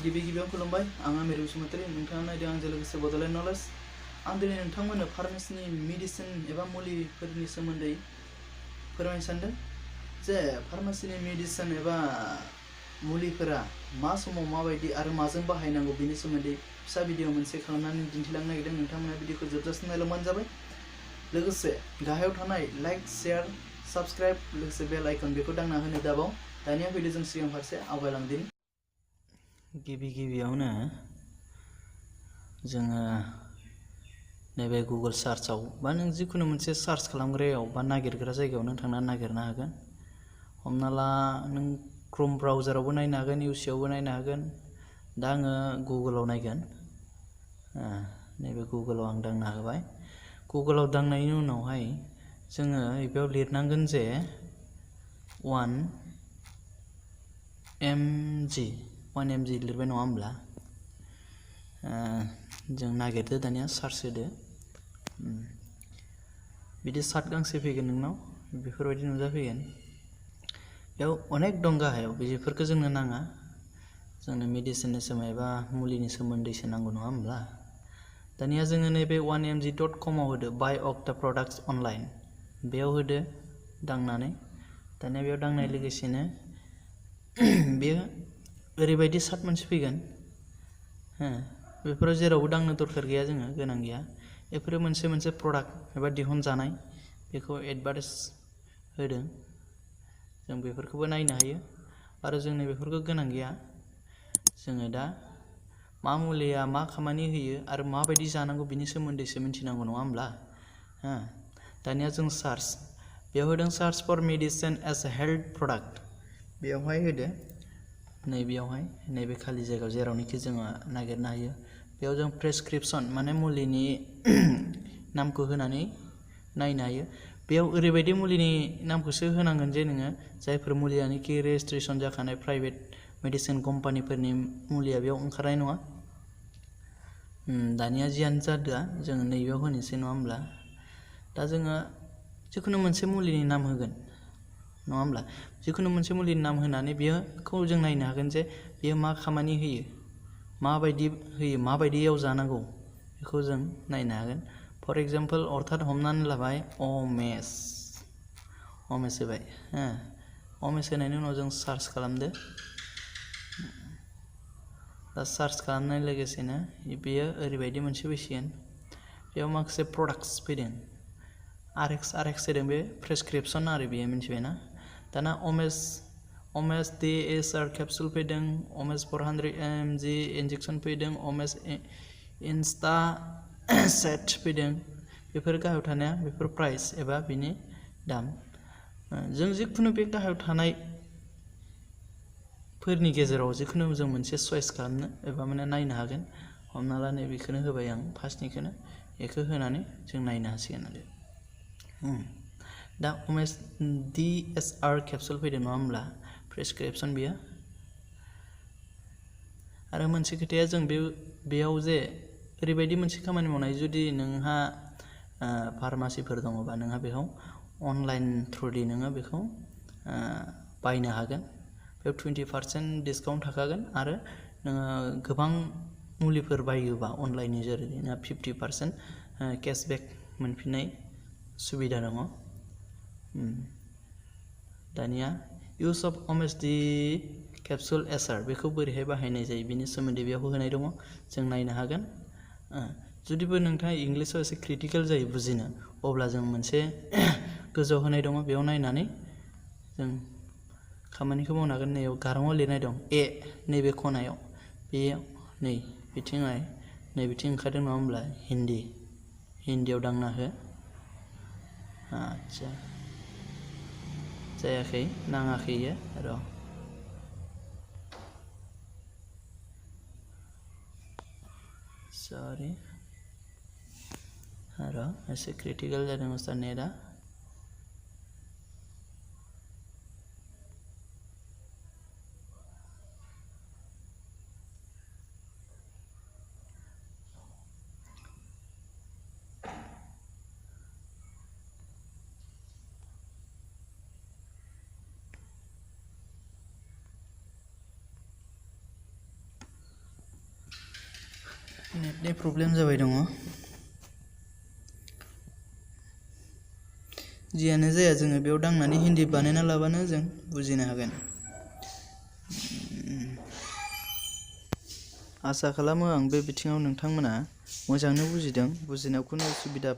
गिबियाव खुलुमबाय आं आमिर बसुमतारी नोंथाङा नायदों आंजों लोगोसे बड'लेण्ड नलेज आं दिनै नोंथांमोननो फार्मासिनि मेडिसिन एबा मुलिफोरनि सोमोन्दै फोरमायनो सानदों जे फार्मासिनि मेडिसिन एबा मुलिफोरा मा समाव माबायदि आरो माजों बाहायनांगौ बेनि सोमोन्दै फिसा भिडिअ मोनसे खालामनानै दिन्थिलांनो नागिरदों नोंथांमोना भिडिअखौ जोबजासिम नायलांबानो जाबाय लोगोसे गाहायाव थानाय लाइक शेयार साबस्क्राइब लोगोसे बेल आइकन बेखौ दांना होनो दाबाव दानिया फैदो जों सिगां फारसे आवगायलांदिनि गिबियावनो जोङो नैबे गुगल सार्चआव बा नों जिखुनु मोनसे सार्च खालामग्रायाव बा नागिरग्रा जायगायाव नों थांनानै नागिरनो हागोन हमना ला नों क्रोम ब्राउजारावबो नायनो हागोन इउसिआवबो नायनो हागोन दा आङो गुगलाव नायगोन नैबे गुगलाव आं दांना होबाय गुगलाव दांनायनि उनावहाय जोङो बेयाव लिरनांगोन जे 1mg लिरबाय नङा होमब्ला जों नागिरदो दानिया सार्च होदो बिदि सार्ट गांसे फैगोन नोंनाव बेफोरबायदि नुजाफैगोन बेयाव अनेक दं गाहायाव बेफोरखौ जोंनो नाङा जोंनो मेडिसिननि सोमोन्दै बा मुलिनि सोमोन्दैसो नांगौ नङा होमब्ला दानिया जोङो नैबे 1mg.com आव होदो बाय अक्टा प्रडाक्ट्स अनलाइन बेयाव होदो दांनानै दानिया बेयाव दांनाय लोगोसेनो बेयो ओरैबायदि सार्ट मोनसे फैगोन बेफोराव जेरावबो दांनो दरखार गैया जोङो गोनां गैया बेफोरो मोनसे प्रडाक्ट एबा दिहुनजानाय बेखौ एडभार्टाइज होदों जों बेफोरखौबो नायनो हायो आरो जोंनो बेफोरखौ गोनां गैया जोङो दा मा मुलिया मा खामानि होयो आरो माबायदि जानांगौ बिनि सोमोन्दैसो मिथिनांगौ नङा होमब्ला दानिया जों सार्च बेयाव होदों search for medicine as a health product बेयावहाय होदो नैबेयावहाय नैबे खालि जायगायाव जेरावनोखि जोङो नागिरनो हायो बेयाव जों प्रेसक्रिप्शन माने मुलिनि नामखौ होनानै नायनो हायो बेयाव ओरैबायदि मुलिनि नामखौसो होनांगोन जे नोङो जायफोर मुलियानोखि रेजिस्ट्रेसन जाखानाय प्राइभेट मेडिसिन कम्पानिफोरनि मुलिया बेयाव ओंखारनाय नङा दानिया जियानो जादोआ जोङो नैबेयाव होनोसै नङा होमब्ला दा जोङो जिखुनु मोनसे मुलिनि नाम होगोन नङा होमब्ला जिखुनु मोनसे मुलिनि नाम होनानै बेखौ जों नायनो हागोन जे बेयो मा खामानि होयो माबायदि होयो माबायदियाव जानांगौ बेखौ जों नायनो हागोन फर एग्जाम्पल अर्थात हमनानै लाबाय अमेस होबाय अमेस होनायनि उनाव जों सार्च खालामदो दा सार्च खालामनाय लोगोसेनो बेयो ओरैबायदि मोनसे फैसिगोन बेयाव माखासे प्रडाक्ट्स फैदों आरएक्स होदों बे प्रेसक्रिप्शन आरो बेयो मिथिबायना दाना अमेस DSR कैप्सूल फैदों अमेस 400 mg इंजेक्शन फैदों अमेस इंस्टा सेट फैदों बेफोर गाहायाव थानाया बेफोर प्राइस एबा बिनि दाम जों जिखुनु बे गाहायाव थानाय फोरनि गेजेराव जिखुनु जों मोनसे चॉइस खालामनो एबा माने नायनो हागोन हमना ला नैबेखौनो होबाय आं फार्स्टनिखौनो बेखौ होनानै जों नायनो हासिगोन आरो दा अमेस DSR कैप्सूल फैदों नङा होमब्ला प्रेसक्रिप्शन बियो आरो मोनसे खोथाया जों बेयाव जे ओरैबायदि मोनसे खामानि मावनाय जुदि नोंहा फार्मासिफोर दङबा नोंहा बेखौ अनलाइन थ्रुयै नोङो बेखौ बायनो हागोन बेयाव 20% डिसकाउन्ट थाखागोन आरो नोङो गोबां मुलिफोर बायोबा अनलाइननि जेरै नोंहा 50% केशबेक मोनफिननाय सुबिदा दङ दानिया use of Amaze D capsule SR बेखौ बोरैहाय बाहायनाय जायो बिनि सोमोन्दै बेयाव होनाय दङ जों नायनो हागोन जुदिबो नोंथाङा इंलिसाव एसे क्रिटिकेल जायो बुजिनो अब्ला जों मोनसे गोजौआव होनाय दङ बेयाव नायनानै जों खामानिखौ मावनो हागोन नैयाव गाराङाव लिरनाय दं ए नैबे खनायाव बेयाव नै बिथिंहाय नै बिथिं ओंखारदों नङा होमब्ला हिन्दीयाव दांना हो आच्छा जायाखै नाङाखै र' सरि र' एसे क्रिटिकेल जादों आस्था नेटआ नेटनि प्रब्लेम जाबाय दङ। जियानो जाया जोङो बेयाव दांनानै हिन्दी बानायना लाबानो जों बुजिनो हागोन। आसा खालामो आं बे बिथिङाव नोंथांमोना मोजाङैनो बुजिदों। बुजिनायाव खुनु उसुबिदा